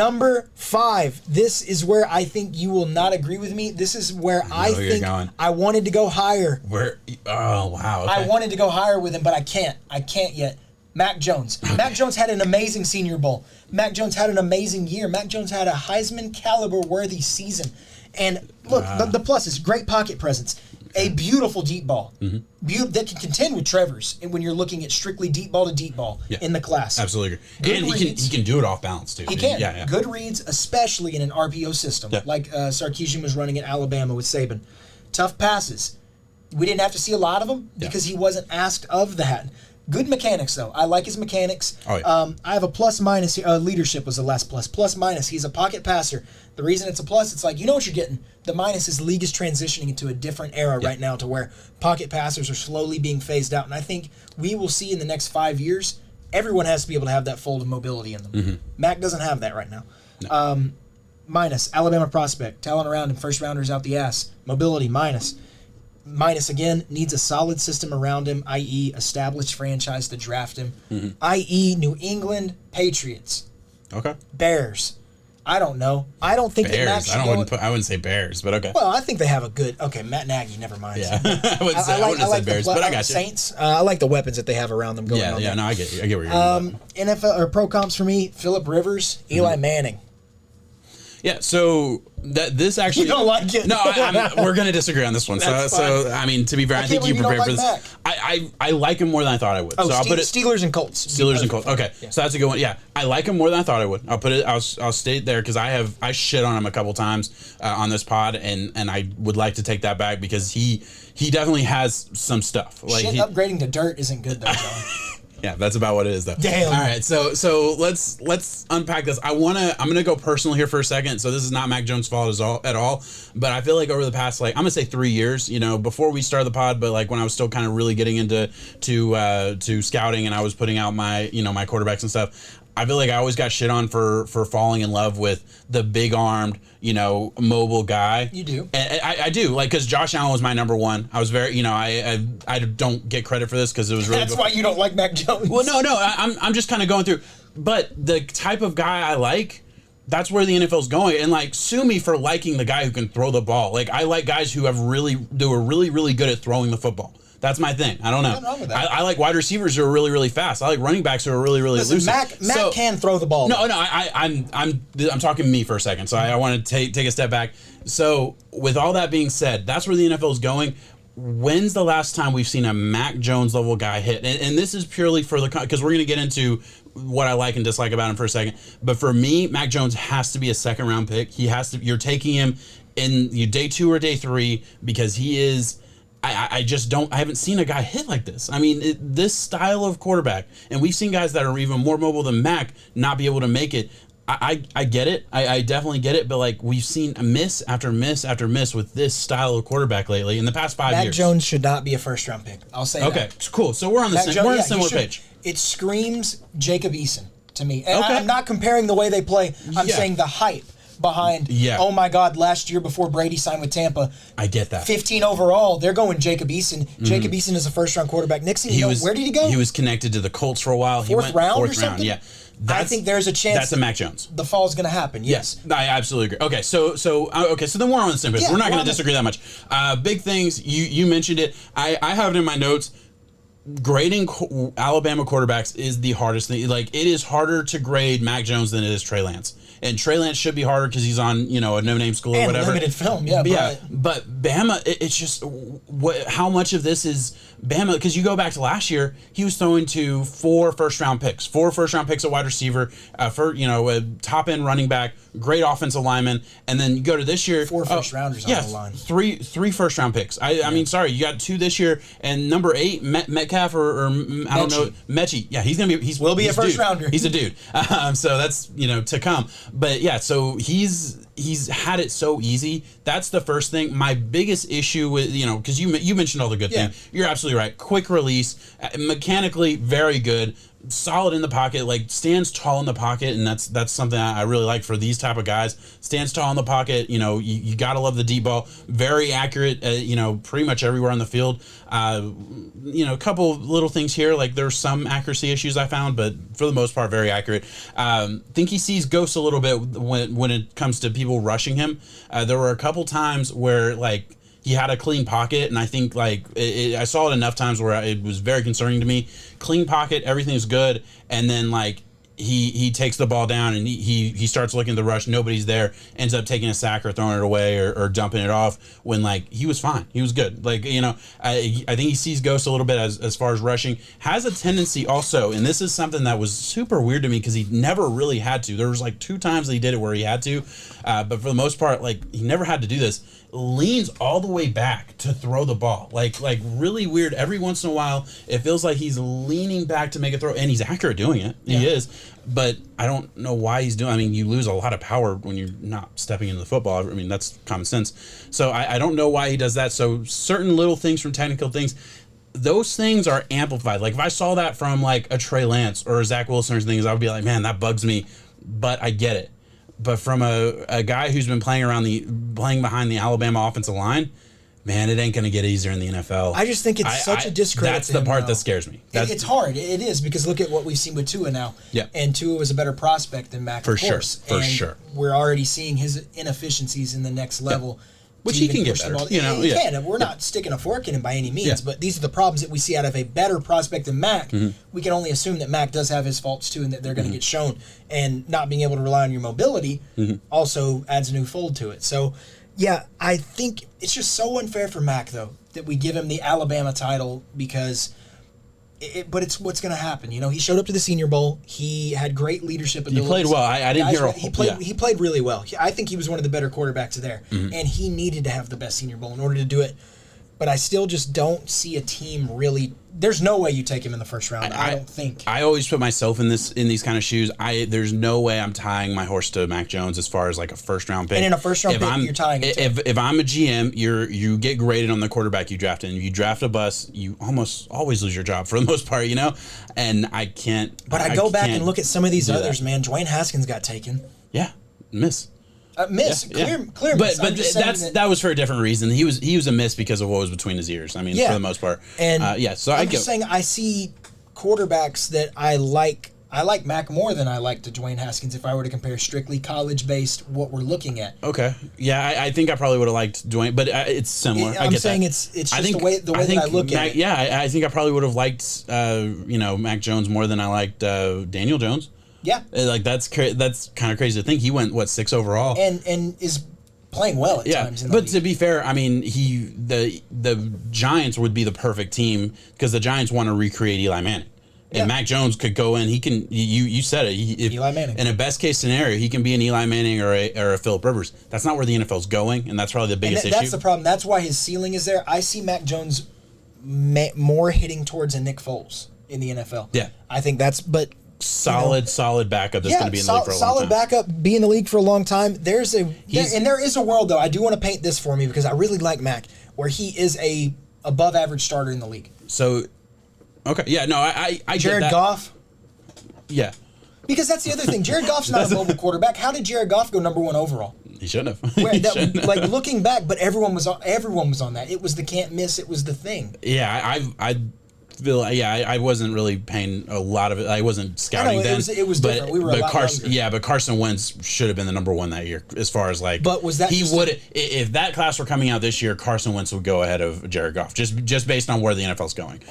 Number 5. This is where I think you will not agree with me. This is where I think I wanted to go higher. Oh, wow. Okay. I wanted to go higher with him, but I can't. I can't yet. Mac Jones. Okay. Mac Jones had an amazing Senior Bowl. Mac Jones had an amazing year. Mac Jones had a Heisman caliber-worthy season. And look, the plus is great pocket presence. A beautiful deep ball that can contend with Trevor's when you're looking at strictly deep ball to deep ball in the class. Absolutely agree. And he can do it off balance too. He can. Yeah. Good reads, especially in an RPO system like Sarkisian was running at Alabama with Saban. Tough passes. We didn't have to see a lot of them because he wasn't asked of that. Good mechanics, though. I like his mechanics. Oh, yeah. I have a plus-minus here. Leadership was the last plus. Plus-minus, he's a pocket passer. The reason it's a plus, it's like, you know what you're getting. The minus is league is transitioning into a different era right now to where pocket passers are slowly being phased out. And I think we will see in the next 5 years, everyone has to be able to have that fold of mobility in them. Mac doesn't have that right now. No. Minus, Alabama prospect. Talent around him, first rounders out the ass. Mobility, minus. Minus again, needs a solid system around him, i.e. established franchise to draft him, i.e. New England Patriots. Okay. Bears. I don't know. I don't think Bears. that Mac should I wouldn't say Bears, but okay. Well, I think they have a good... Okay, Matt Nagy, never mind. Yeah. I wouldn't say Bears, but I got you. Saints. I like the weapons that they have around them going on. Yeah, no, I get you. I get where you're going. NFL or pro comps for me, Phillip Rivers, Eli Manning. Yeah, so this actually... You don't like it? No, we're going to disagree on this one. So, I mean, to be fair, I think you prepared for this. I like him more than I thought I would. Oh, so I'll put it Steelers and Colts. Steelers and Colts. Okay, so that's a good one. Yeah, I like him more than I thought I would. I'll state there because I shit on him a couple times on this pod, and I would like to take that back because he definitely has some stuff. Like upgrading to dirt isn't good though, John. Yeah, that's about what it is, though. Damn. All right, so let's unpack this. I'm gonna go personal here for a second. So this is not Mac Jones' fault at all, but I feel like over the past I'm gonna say 3 years, before we started the pod, but like when I was still kind of really getting into to scouting and I was putting out my my quarterbacks and stuff. I feel like I always got shit on for falling in love with the big-armed, mobile guy. You do. And I do, because Josh Allen was my number one. I was very, I don't get credit for this because it was really... That's why you don't like Mac Jones. Well, no, I'm just kind of going through. But the type of guy I like, that's where the NFL's going. And, sue me for liking the guy who can throw the ball. I like guys who are really, really good at throwing the football. That's my thing. I don't know. Nothing wrong with that. I like wide receivers who are really, really fast. I like running backs who are really, really elusive. Mac can throw the ball. No, I'm talking me for a second. So I want to take a step back. So with all that being said, that's where the NFL is going. When's the last time we've seen a Mac Jones level guy hit? And this is purely for because we're going to get into what I like and dislike about him for a second. But for me, Mac Jones has to be a second round pick. He has to. You're taking him in day 2 or day 3 because he is. I haven't seen a guy hit like this. I mean, this style of quarterback, and we've seen guys that are even more mobile than Mac not be able to make it. I get it. I definitely get it. But we've seen miss after miss after miss with this style of quarterback lately in the past 5 years. Mac Jones should not be a first round pick. I'll say that. Okay, cool. So we're on the similar page. It screams Jacob Eason to me. And I'm not comparing the way they play. I'm saying the hype behind, oh my God, last year before Brady signed with Tampa. I get that. 15 overall, they're going Jacob Eason. Jacob Eason is a first-round quarterback. Nixon, where did he go? He was connected to the Colts for a while. Fourth round or something? Yeah. I think there's a chance that's a Mac Jones. The fall's going to happen. Yes, I absolutely agree. Okay, so then we're on the same page. We're not going to disagree that much. Big things. You mentioned it. I have it in my notes. Grading Alabama quarterbacks is the hardest thing. It is harder to grade Mac Jones than it is Trey Lance. And Trey Lance should be harder because he's on, a no-name school or whatever. Limited film, But Bama, it's just how much of this is Bama? Because you go back to last year, he was throwing to 4 first-round picks at wide receiver, a top-end running back, great offensive lineman, and then you go to this year, 4 first-rounders on the line. Three first-round picks. I mean, sorry, you got 2 this year, and number 8, Metcalf or I don't know, Mechie. Yeah, he's gonna be. He's a first-rounder. He's a dude. So that's to come. But yeah, so he's had it so easy. That's the first thing. My biggest issue with because you mentioned all the good things. You're absolutely right. Quick release, mechanically very good. solid in the pocket, like stands tall in the pocket, and that's something I really like for these type of guys. Stands tall in the pocket. You know, you gotta love the deep ball. Very accurate. You know, pretty much everywhere on the field. You know, a couple little things here, like there's some accuracy issues I found, but for the most part, very accurate. Think he sees ghosts a little bit when it comes to people rushing him. There were a couple times where like he had a clean pocket, and I think like I saw it enough times where it was very concerning to me. Clean pocket, everything's good, and then like he takes the ball down and he starts looking at the rush. Nobody's there. Ends up taking a sack or throwing it away or dumping it off when like he was fine. He was good. Like, you know, I think he sees ghosts a little bit as far as rushing. Has a tendency also, and this is something that was super weird to me because he never really had to. There was like 2 times that he did it where he had to, but for the most part, like he never had to do this. Leans all the way back to throw the ball, like really weird. Every once in a while, it feels like he's leaning back to make a throw, and he's accurate doing it. He is, but I don't know why he's doing. I mean, you lose a lot of power when you're not stepping into the football. I mean, that's common sense. So I don't know why he does that. So certain little things from technical things, those things are amplified. Like if I saw that from like a Trey Lance or a Zach Wilson or things, I would be like, man, that bugs me. But I get it. But from a guy who's been playing behind the Alabama offensive line, man, it ain't going to get easier in the NFL. I just think it's such a discredit. That's the part that scares me. It's hard. It is, because look at what we've seen with Tua now. Yeah. And Tua was a better prospect than Mac, For of course. sure. For sure. We're already seeing his inefficiencies in the next level. Which he can get better. He can. We're not sticking a fork in him by any means, but these are the problems that we see out of a better prospect than Mac. We can only assume that Mac does have his faults too, and that they're going to get shown. And not being able to rely on your mobility also adds a new fold to it. So, yeah, I think it's just so unfair for Mac, though, that we give him the Alabama title because... but it's what's going to happen. You know, he showed up to the Senior Bowl. He had great leadership abilities. He played well. I didn't hear. He played really well. I think he was one of the better quarterbacks there, and he needed to have the best Senior Bowl in order to do it. But I still just don't see a team really. There's no way you take him in the first round. I don't think. I always put myself in these kind of shoes. There's no way I'm tying my horse to Mac Jones as far as like a first round pick. And in a first round pick, you're tying it. If I'm a GM, you get graded on the quarterback you draft, and if you draft a bust, you almost always lose your job for the most part, you know. And I can't. But I go back and look at some of these others, man. Dwayne Haskins got taken. Yeah, miss. Clear miss. But that was for a different reason. He was a miss because of what was between his ears. I mean, for the most part. And so I'm just saying, I see quarterbacks that I like. I like Mac more than I like Dwayne Haskins if I were to compare strictly college-based what we're looking at. Okay. Yeah, I think I probably would have liked Dwayne, but it's similar. I'm saying it's just the way that I look at it. Yeah, I think I probably would have liked Mac Jones more than I liked Daniel Jones. Yeah, like that's kind of crazy to think. He went 6 overall, and is playing well at times. But to be fair, I mean, the Giants would be the perfect team because the Giants want to recreate Eli Manning, and Mac Jones could go in. He can. You said it. Eli Manning. In a best case scenario, he can be an Eli Manning or a Phillip Rivers. That's not where the NFL's going, and that's probably the biggest issue. That's the problem. That's why his ceiling is there. I see Mac Jones more hitting towards a Nick Foles in the NFL. Yeah, I think that's solid backup that's going to be in the league for a long time. Solid backup, be in the league for a long time. There is a world, though, I do want to paint this for me because I really like Mac, where he is a above average starter in the league. So, okay, yeah, no, I Jared Goff. Yeah. Because that's the other thing. Jared Goff's not a mobile quarterback. How did Jared Goff go number 1 overall? He shouldn't have. Like looking back, but everyone was on that. It was the can't miss. It was the thing. Yeah, I wasn't really paying a lot of it. I wasn't scouting then. It was different. We were a lot younger. Yeah, but Carson Wentz should have been the number 1 that year as far as like. But was that if that class were coming out this year, Carson Wentz would go ahead of Jared Goff just based on where the NFL's going.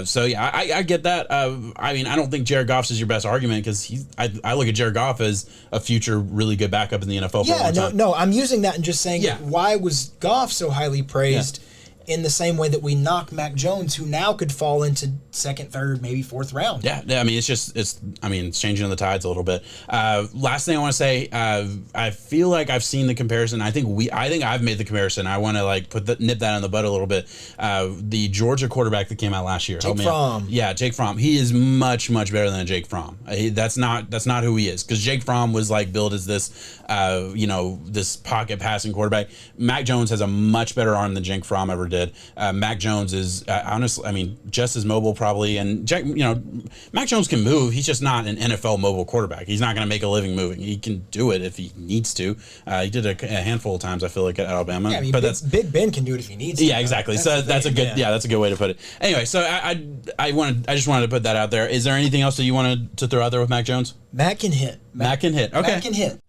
So yeah, I get that. I mean, I don't think Jared Goff's is your best argument because I look at Jared Goff as a future really good backup in the NFL. For a long time. No, I'm using that and just saying why was Goff so highly praised? Yeah. In the same way that we knock Mac Jones, who now could fall into 2nd, 3rd, maybe 4th round. Yeah, I mean, it's changing the tides a little bit. Last thing I want to say, I feel like I've seen the comparison. I think I've made the comparison. I want to like nip that in the bud a little bit. The Georgia quarterback that came out last year, Jake Fromm. Yeah, Jake Fromm. He is much better than Jake Fromm. That's not who he is because Jake Fromm was like billed as this, this pocket passing quarterback. Mac Jones has a much better arm than Jake Fromm ever did. did. Mac Jones is honestly, I mean, just as mobile probably, and Mac Jones can move. He's just not an NFL mobile quarterback. He's not going to make a living moving. He can do it if he needs to. He did a handful of times, I feel like, at Alabama. Yeah, I mean, but Big Ben can do it if he needs to. Yeah, exactly. So that's a good that's a good way to put it. Anyway, so I just wanted to put that out there. Is there anything else that you wanted to throw out there with Mac Jones? Mac can hit. Mac can hit. Okay. Mac can hit.